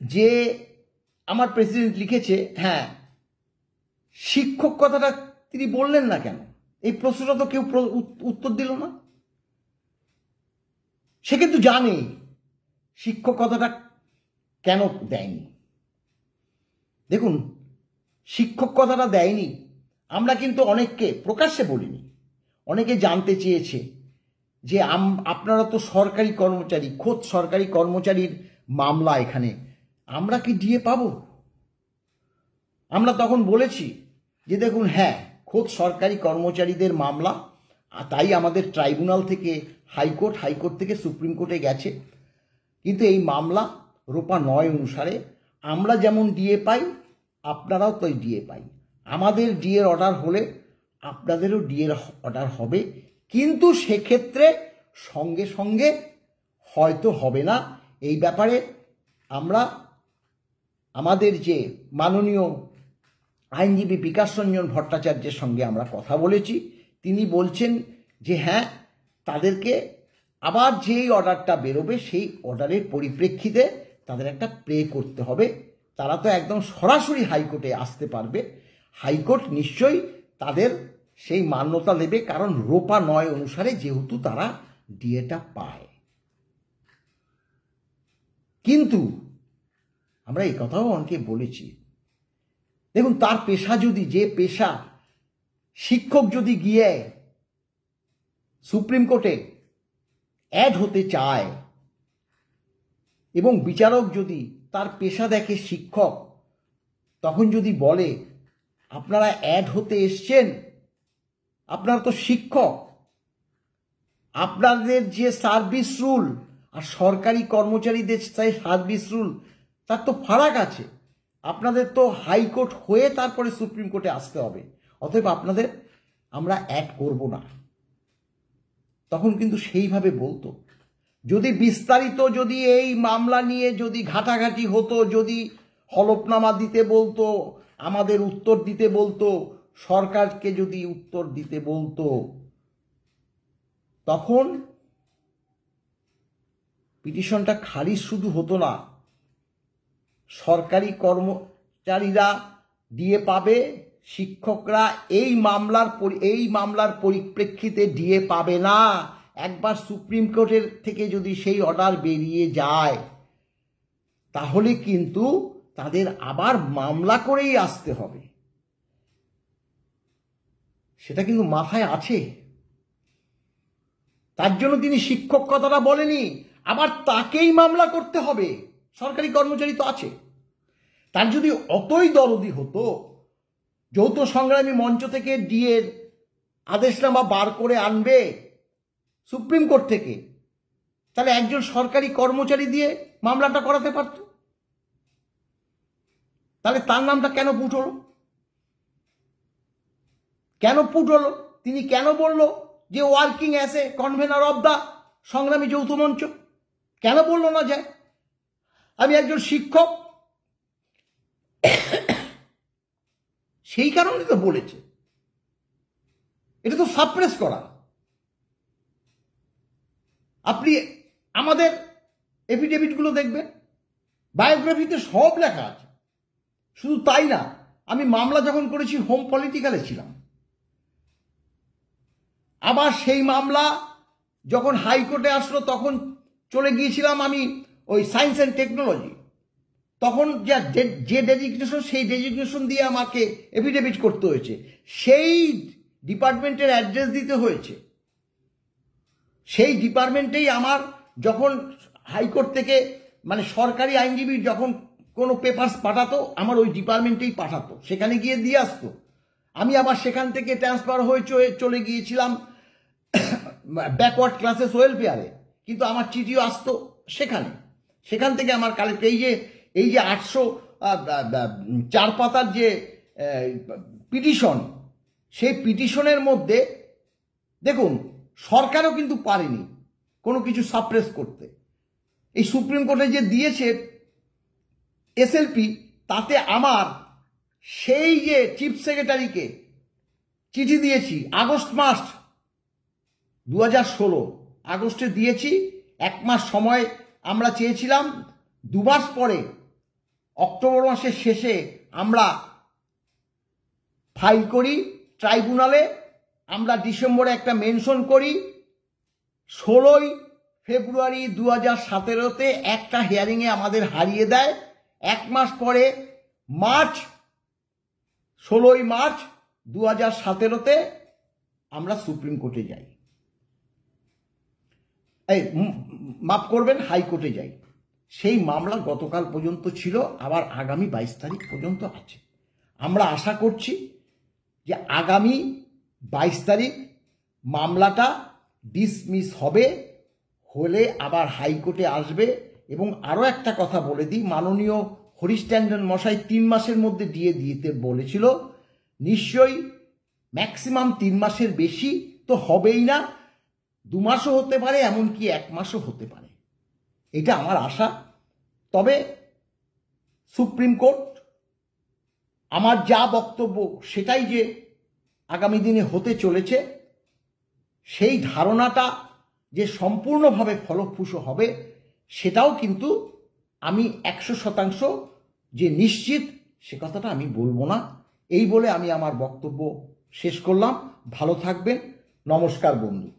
যে আমার প্রেসিডেন্ট লিখেছে, হ্যাঁ শিক্ষক কথাটা তিনি বললেন না কেন, এই প্রশ্নটা তো কেউ উত্তর দিল না। সে কিন্তু জানে শিক্ষক কথাটা কেন দেয়নি। দেখুন, শিক্ষক কথাটা দেয়নি আমরা কিন্তু অনেককে প্রকাশ্যে বলিনি, অনেকে জানতে চেয়েছে যে আপনারা তো সরকারি কর্মচারী, খোদ সরকারি কর্মচারীর মামলা, এখানে আমরা কি ডিএ পাবো? আমরা তখন বলেছি যে দেখুন, হ্যাঁ খোদ সরকারি কর্মচারীদের মামলা, তাই আমাদের ট্রাইব্যুনাল থেকে হাইকোর্ট থেকে সুপ্রিম কোর্টে গেছে, কিন্তু এই মামলা রোপা ৯ অনুসারে আমরা যেমন ডিএ পাই আপনারাও তো ডিএ পাই। আমাদের ডিএর অর্ডার হলে আপনাদেরও ডিএর অর্ডার হবে, কিন্তু সেক্ষেত্রে সঙ্গে সঙ্গে হয়তো হবে না। এই ব্যাপারে আমরা আমাদের যে মাননীয় আইনজীবী বিকাশ রঞ্জন ভট্টাচার্যের সঙ্গে আমরা কথা বলেছি, তিনি বলছেন যে হ্যাঁ তাদেরকে আবার যেই অর্ডারটা বেরোবে সেই অর্ডারের পরিপ্রেক্ষিতে তাদের একটা প্লে করতে হবে। তারা তো একদম সরাসরি হাইকোর্টে আসতে পারবে, হাইকোর্ট নিশ্চয়ই তাদের সেই মান্যতা দেবে, কারণ রোপা ৯ অনুসারে যেহেতু তারা ডিএটা পায়। কিন্তু আমরা এই কথাও অনেকে বলেছি, দেখুন তার পেশা যদি, যে পেশা শিক্ষক যদি গিয়ে সুপ্রিম কোর্টে অ্যাড হতে চায় এবং বিচারক যদি তার পেশা দেখে শিক্ষক, তখন যদি বলে আপনারা অ্যাড হতে এসছেন, আপনারা তো শিক্ষক, আপনাদের যে সার্ভিস রুল আর সরকারি কর্মচারীদের সার্ভিস রুল তার তো ফারাক আছে, আপনাদের তো হাইকোর্ট হয়ে তারপরে সুপ্রিম কোর্টে আসতে হবে, অতএব আপনাদের আমরা অ্যাড করব না। তখন কিন্তু সেইভাবে বলতো। যদি বিস্তারিত, যদি এই মামলা নিয়ে যদি ঘাটাঘাটি হতো, যদি হলফনামা দিতে বলতো, আমাদের উত্তর দিতে বলতো, সরকারকে যদি উত্তর দিতে বলতো, তখন পিটিশনটা খারিজ শুধু হতো না, সরকারি কর্মচারীরা ডিএ পাবে, শিক্ষকরা এই মামলার পরিপ্রেক্ষিতে ডিএ পাবে না। একবার সুপ্রিম কোর্টের থেকে যদি সেই অর্ডার বেরিয়ে যায় তাহলে কিন্তু তাদের আবার মামলা করেই আসতে হবে, সেটা কিন্তু মাথায় আছে। তার জন্য তিনি শিক্ষক কথাটা বলেনি, আবার তাকেই মামলা করতে হবে, সরকারি কর্মচারী তো আছে। তার যদি অতই দরদি হতো, যৌথ সংগ্রামী মঞ্চ থেকে ডিএর আদেশনামা বার করে আনবে সুপ্রিম কোর্ট থেকে, তাহলে একজন সরকারি কর্মচারী দিয়ে মামলাটা করাতে পারত। তাহলে তার নামটা কেন পুট হলো? কেন পুট হলো? তিনি কেন বলল যে working as a convener of the সংগ্রামী যৌথ মঞ্চ? কেন বলল না যায় আমি একজন শিক্ষক? সেই কারণে তো বলেছে। এটা তো সাপ্রেস করা। আপনি আমাদের এফিডেভিটগুলো দেখবেন, বায়োগ্রাফিতে সব লেখা আছে। শুধু তাই না, আমি মামলা যখন করেছি হোম পলিটিক্যালে ছিলাম, আবার সেই মামলা যখন হাইকোর্টে আসলো তখন চলে গিয়েছিলাম আমি ওই সায়েন্স অ্যান্ড টেকনোলজি। তখন যে ডেজিগনেশন, সেই ডেজিগনেশন দিয়ে আমাকে এফিডেভিট করতে হয়েছে, সেই ডিপার্টমেন্টের অ্যাড্রেস দিতে হয়েছে। সেই ডিপার্টমেন্টেই আমার যখন হাইকোর্ট থেকে মানে সরকারি আইনজীবী যখন কোনো পেপারস পাঠাতো, আমার ওই ডিপার্টমেন্টেই পাঠাতো, সেখানে গিয়ে দিয়ে আসতো। আমি আবার সেখান থেকে ট্রান্সফার হয়ে চলে গিয়েছিলাম ব্যাকওয়ার্ড ক্লাসেস ওয়েলফেয়ারে, কিন্তু আমার চিঠিও আসতো সেখান থেকে আমার কালেক্ট এই যে 804 পাতার যে পিটিশন, সেই পিটিশনের মধ্যে দেখুন সরকারও কিন্তু পারেনি কোনো কিছু সাপ্রেস করতে। এই সুপ্রিম কোর্টে যে দিয়েছে এসএলপি, তাতে আমার সেই যে চিফ সেক্রেটারিকে চিঠি দিয়েছি আগস্ট মাস 2016 আগস্টে দিয়েছি। 1 মাস সময় আমরা চেয়েছিলাম, 2 মাস পরে অক্টোবর মাসের শেষে আমরা ফাইল করি ট্রাইব্যুনালে, আমরা ডিসেম্বরে একটা মেনশন করি, 16ই ফেব্রুয়ারি 2017-তে একটা হিয়ারিংয়ে আমাদের হারিয়ে দেয়। 1 মাস পরে 16ই মার্চ 2017-তে আমরা সুপ্রিম কোর্টে যাই, মাফ করবেন, হাইকোর্টে যাই। সেই মামলা গতকাল পর্যন্ত ছিল, আবার আগামী 22 তারিখ পর্যন্ত আছে। আমরা আশা করছি যে আগামী 22 তারিখ মামলাটা ডিসমিস হবে, হলে আবার হাইকোর্টে আসবে। এবং আরও একটা কথা বলে দিই, মাননীয় হরিশ ট্যান্ডন মশাই 3 মাসের মধ্যে দিয়ে দিতে বলেছিল। নিশ্চয়ই ম্যাক্সিমাম 3 মাসের বেশি তো হবেই না, 2 মাসও হতে পারে, এমনকি 1 মাসও হতে পারে, এটা আমার আশা। তবে সুপ্রিম কোর্ট আমার যা বক্তব্য সেটাই যে আগামী দিনে হতে চলেছে, সেই ধারণাটা যে সম্পূর্ণভাবে ফলপ্রসূ হবে সেটাও কিন্তু আমি 100% যে নিশ্চিত সে কথাটা আমি বলবো না। এই বলে আমি আমার বক্তব্য শেষ করলাম। ভালো থাকবেন। নমস্কার বন্ধু।